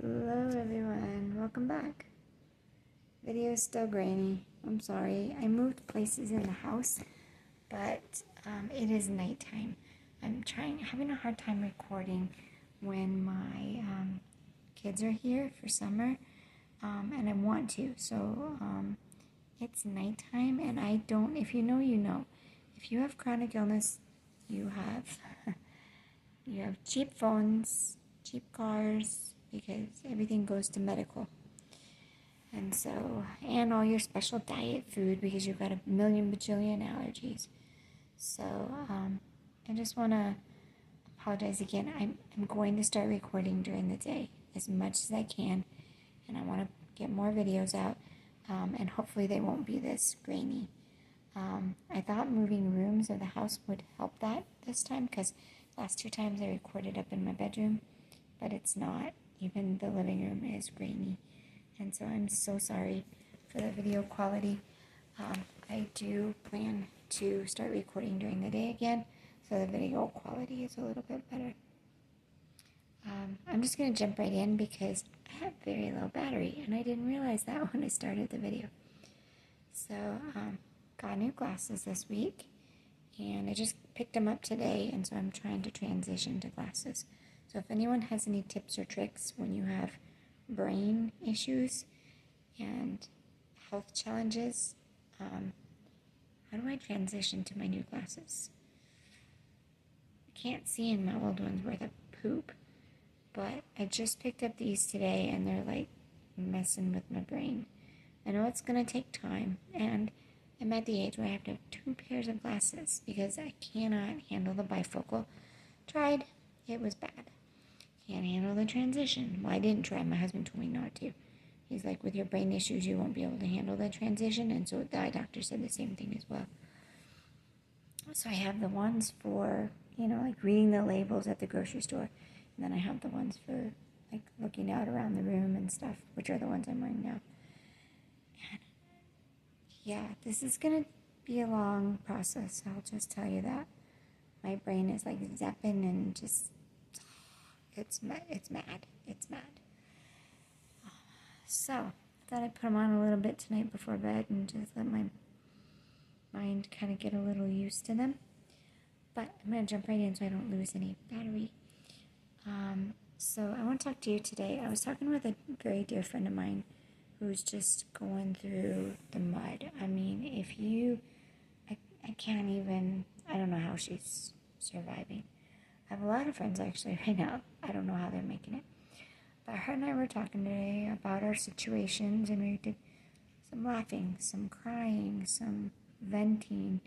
Hello everyone, welcome back. Video is still grainy. I'm sorry. I moved places in the house, but it is nighttime. Having a hard time recording when my kids are here for summer, and I want to. So it's nighttime, and I don't. If you know, you know. If you have chronic illness, you have you have cheap phones, cheap cars, because everything goes to medical. And so, and all your special diet food because you've got a million bajillion allergies. So, I just want to apologize again. I'm going to start recording during the day as much as I can, and I want to get more videos out, and hopefully they won't be this grainy. I thought moving rooms of the house would help that this time because last two times I recorded up in my bedroom, but it's not. Even the living room is grainy, and so I'm so sorry for the video quality. I do plan to start recording during the day again, so the video quality is a little bit better. I'm just going to jump right in because I have very low battery, and I didn't realize that when I started the video. So, got new glasses this week, and I just picked them up today, and so I'm trying to transition to glasses. So if anyone has any tips or tricks when you have brain issues and health challenges, how do I transition to my new glasses? I can't see in my old ones worth a poop, but I just picked up these today and they're like messing with my brain. I know it's going to take time, and I'm at the age where I have to have 2 pairs of glasses because I cannot handle the bifocal. Tried, it was bad. Can't handle the transition. Well, I didn't try. My husband told me not to. He's like, with your brain issues, you won't be able to handle the transition. And so the eye doctor said the same thing as well. So I have the ones for, like reading the labels at the grocery store. And then I have the ones for, like, looking out around the room and stuff, which are the ones I'm wearing now. And yeah, this is going to be a long process. I'll just tell you that. My brain is like zapping and just... It's mad. So, I thought I'd put them on a little bit tonight before bed and just let my mind kind of get a little used to them. But I'm going to jump right in so I don't lose any battery. So I want to talk to you today. I was talking with a very dear friend of mine who's just going through the mud. I mean, I can't even, I don't know how she's surviving. I have a lot of friends actually right now. I don't know how they're making it. But her and I were talking today about our situations, and we did some laughing, some crying, some venting,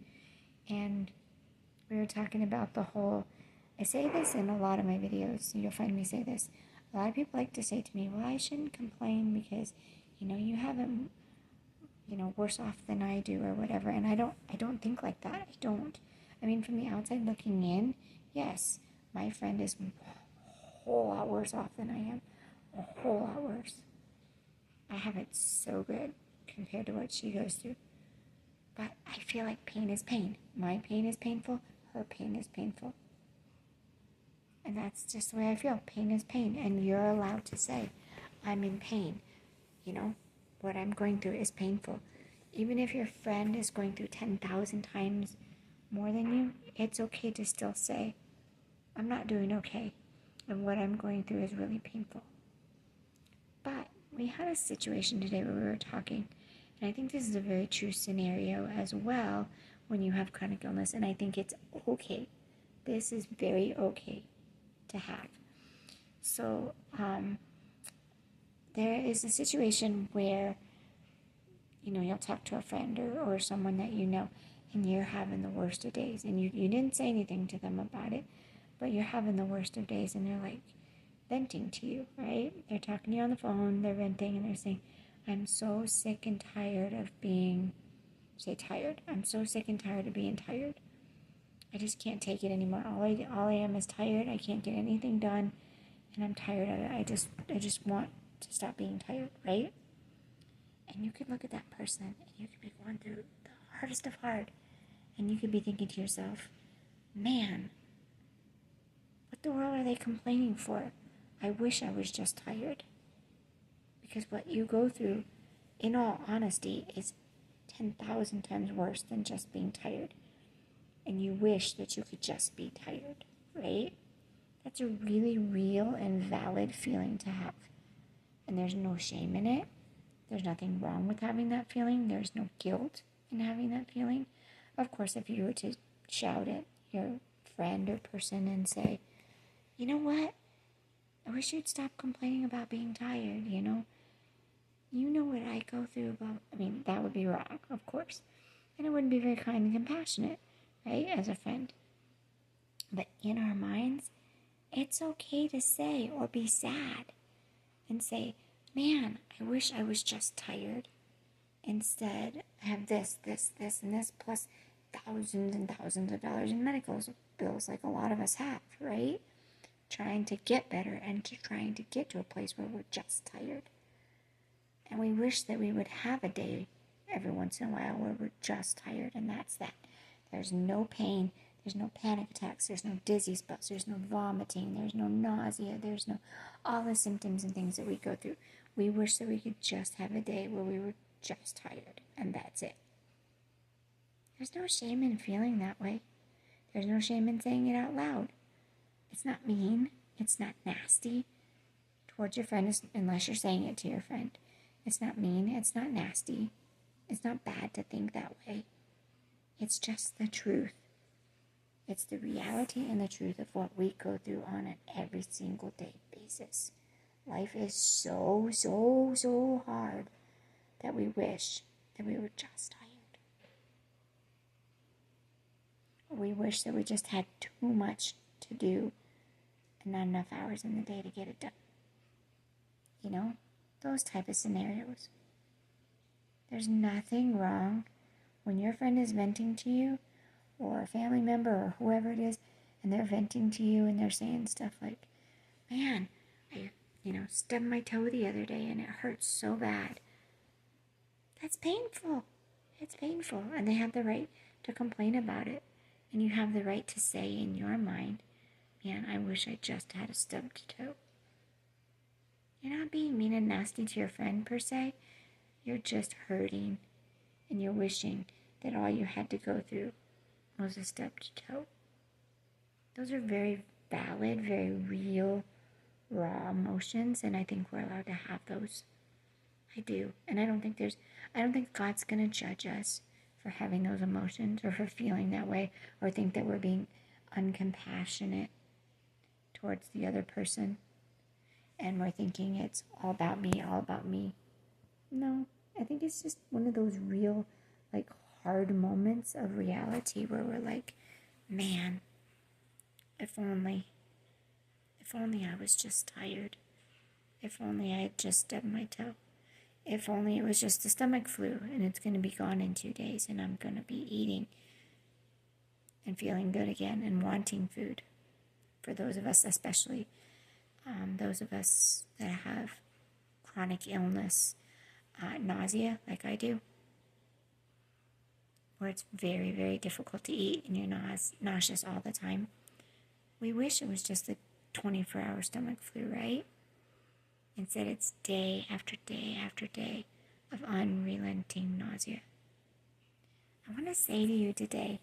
and we were talking about the whole... I say this in a lot of my videos, you'll find me say this. A lot of people like to say to me, well, I shouldn't complain because, you haven't, worse off than I do or whatever. And I don't think like that. I don't. I mean, from the outside looking in, yes, my friend is a whole lot worse off than I am. A whole lot worse. I have it so good compared to what she goes through. But I feel like pain is pain. My pain is painful. Her pain is painful. And that's just the way I feel. Pain is pain. And you're allowed to say, I'm in pain. What I'm going through is painful. Even if your friend is going through 10,000 times more than you, it's okay to still say, I'm not doing okay, and what I'm going through is really painful. But we had a situation today where we were talking, and I think this is a very true scenario as well when you have chronic illness, and I think it's okay. This is very okay to have. So, there is a situation where, you'll talk to a friend or someone that you know, and you're having the worst of days, and you didn't say anything to them about it, but you're having the worst of days, and they're like venting to you, right? They're talking to you on the phone, they're venting, and they're saying, I'm so sick and tired of being, tired. I'm so sick and tired of being tired. I just can't take it anymore. All I am is tired. I can't get anything done, and I'm tired of it. I just want to stop being tired, right? And you could look at that person, and you could be going through the hardest of hard, and you could be thinking to yourself, man, what the world are they complaining for? I wish I was just tired. Because what you go through, in all honesty, is 10,000 times worse than just being tired. And you wish that you could just be tired, right? That's a really real and valid feeling to have. And there's no shame in it. There's nothing wrong with having that feeling. There's no guilt in having that feeling. Of course, if you were to shout at your friend or person and say, you know what? I wish you'd stop complaining about being tired, you know? You know what I go through about, that would be wrong, of course. And it wouldn't be very kind and compassionate, right, as a friend. But in our minds, it's okay to say or be sad and say, man, I wish I was just tired. Instead, I have this, and this, plus thousands and thousands of dollars in medical bills, like a lot of us have, right? Trying to get better and trying to get to a place where we're just tired. And we wish that we would have a day every once in a while where we're just tired, and that's that. There's no pain, there's no panic attacks, there's no dizzy spells, there's no vomiting, there's no nausea, there's no all the symptoms and things that we go through. We wish that we could just have a day where we were just tired, and that's it. There's no shame in feeling that way. There's no shame in saying it out loud. It's not mean. It's not nasty towards your friend, unless you're saying it to your friend. It's not mean. It's not nasty. It's not bad to think that way. It's just the truth. It's the reality and the truth of what we go through on an every single day basis. Life is so, so, so hard that we wish that we were just tired. We wish that we just had too much to do and not enough hours in the day to get it done. You know, those type of scenarios. There's nothing wrong when your friend is venting to you, or a family member, or whoever it is, and they're venting to you and they're saying stuff like, man, I stubbed my toe the other day and it hurts so bad. That's painful. It's painful. And they have the right to complain about it. And you have the right to say in your mind, man, I wish I just had a stubbed toe. You're not being mean and nasty to your friend per se. You're just hurting. And you're wishing that all you had to go through was a stubbed toe. Those are very valid, very real, raw emotions. And I think we're allowed to have those. I do. And I don't think God's going to judge us for having those emotions or for feeling that way or think that we're being uncompassionate towards the other person and we're thinking it's all about me, all about me. No, I think it's just one of those real, hard moments of reality where we're like, man, if only I was just tired. If only I had just stubbed my toe. If only it was just the stomach flu and it's going to be gone in 2 days and I'm going to be eating and feeling good again and wanting food. For those of us, especially those of us that have chronic illness, nausea like I do, where it's very, very difficult to eat and you're nauseous all the time. We wish it was just a 24-hour stomach flu, right? Instead, it's day after day after day of unrelenting nausea. I want to say to you today,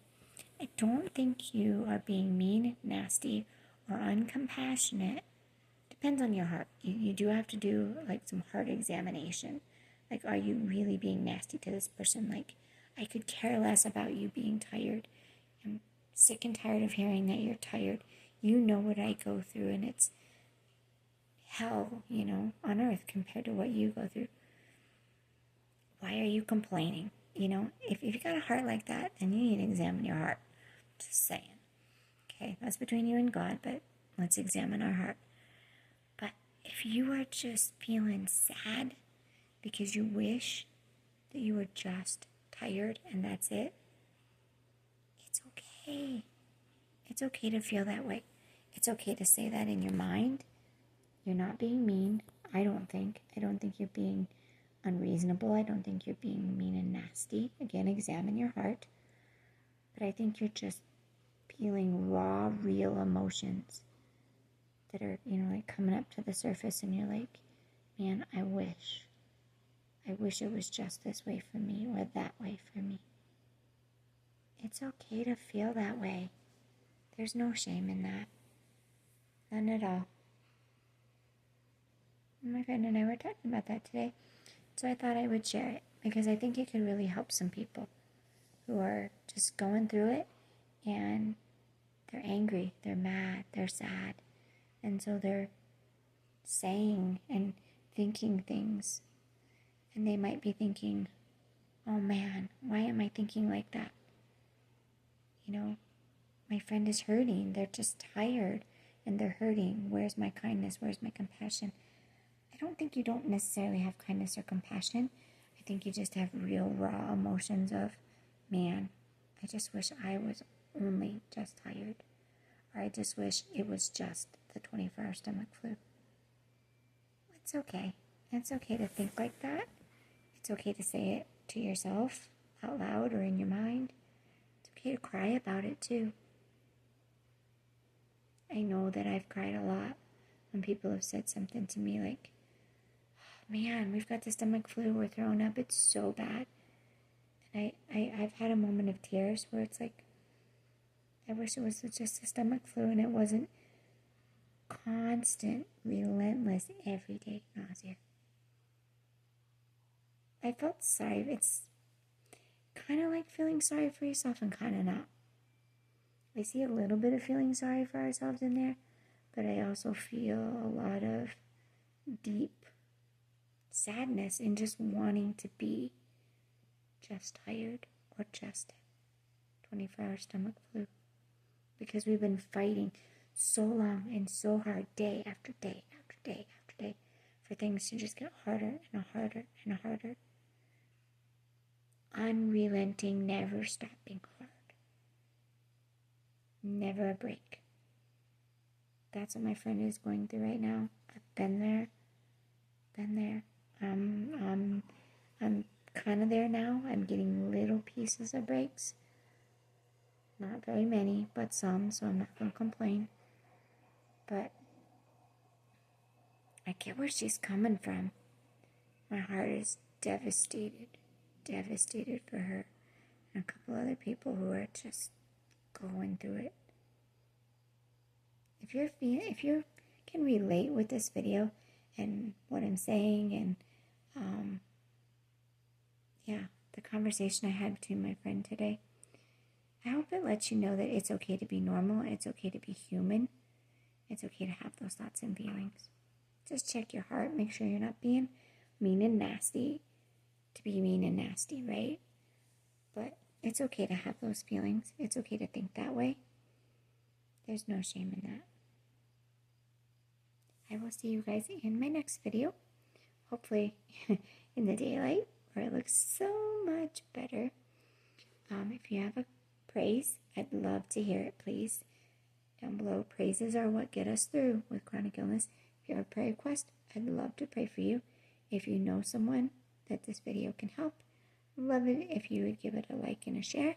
I don't think you are being mean, nasty, or uncompassionate. Depends on your heart. You do have to do some heart examination. Are you really being nasty to this person? I could care less about you being tired. I'm sick and tired of hearing that you're tired. You know what I go through, and it's hell, on earth compared to what you go through. Why are you complaining? If you got a heart like that, then you need to examine your heart. Just saying. Okay, that's between you and God, but let's examine our heart. But if you are just feeling sad because you wish that you were just tired and that's it, it's okay. It's okay to feel that way. It's okay to say that in your mind. You're not being mean, I don't think. I don't think you're being unreasonable. I don't think you're being mean and nasty. Again, examine your heart. But I think you're just feeling raw, real emotions that are, coming up to the surface and you're like, man, I wish it was just this way for me or that way for me. It's okay to feel that way. There's no shame in that. None at all. My friend and I were talking about that today, so I thought I would share it because I think it could really help some people who are just going through it and they're angry, they're mad, they're sad, and so they're saying and thinking things, and they might be thinking, oh man, why am I thinking like that? You know, my friend is hurting, they're just tired and they're hurting. Where's my kindness? Where's my compassion? I don't think you don't necessarily have kindness or compassion. I think you just have real raw emotions of, man, I just wish I was only just tired. Or I just wish it was just the 24-hour stomach flu. It's okay. It's okay to think like that. It's okay to say it to yourself out loud or in your mind. It's okay to cry about it too. I know that I've cried a lot when people have said something to me like, man, we've got the stomach flu, we're throwing up, it's so bad. And I've had a moment of tears where it's like, I wish it was just a stomach flu and it wasn't constant, relentless, everyday nausea. I felt sorry. It's kind of like feeling sorry for yourself and kind of not. I see a little bit of feeling sorry for ourselves in there, but I also feel a lot of deep sadness in just wanting to be just tired or just 24-hour stomach flu. Because we've been fighting so long and so hard, day after day after day after day, for things to just get harder and harder and harder. Unrelenting, never stopping hard. Never a break. That's what my friend is going through right now. I've been there. I'm kind of there now. I'm getting little pieces of breaks. Not very many, but some, so I'm not going to complain. But I get where she's coming from. My heart is devastated for her and a couple other people who are just going through it. If you can relate with this video and what I'm saying and the conversation I had between my friend today, I hope it lets you know that it's okay to be normal, it's okay to be human, it's okay to have those thoughts and feelings. Just check your heart, make sure you're not being mean and nasty to be mean and nasty, right? But it's okay to have those feelings. It's okay to think that way. There's no shame in that. I will see you guys in my next video. Hopefully in the daylight where it looks so much better. If you have a praise, I'd love to hear it, please. Down below, praises are what get us through with chronic illness. If you have a prayer request, I'd love to pray for you. If you know someone that this video can help, I'd love it if you would give it a like and a share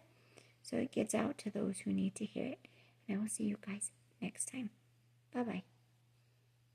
so it gets out to those who need to hear it. And I will see you guys next time. Bye-bye.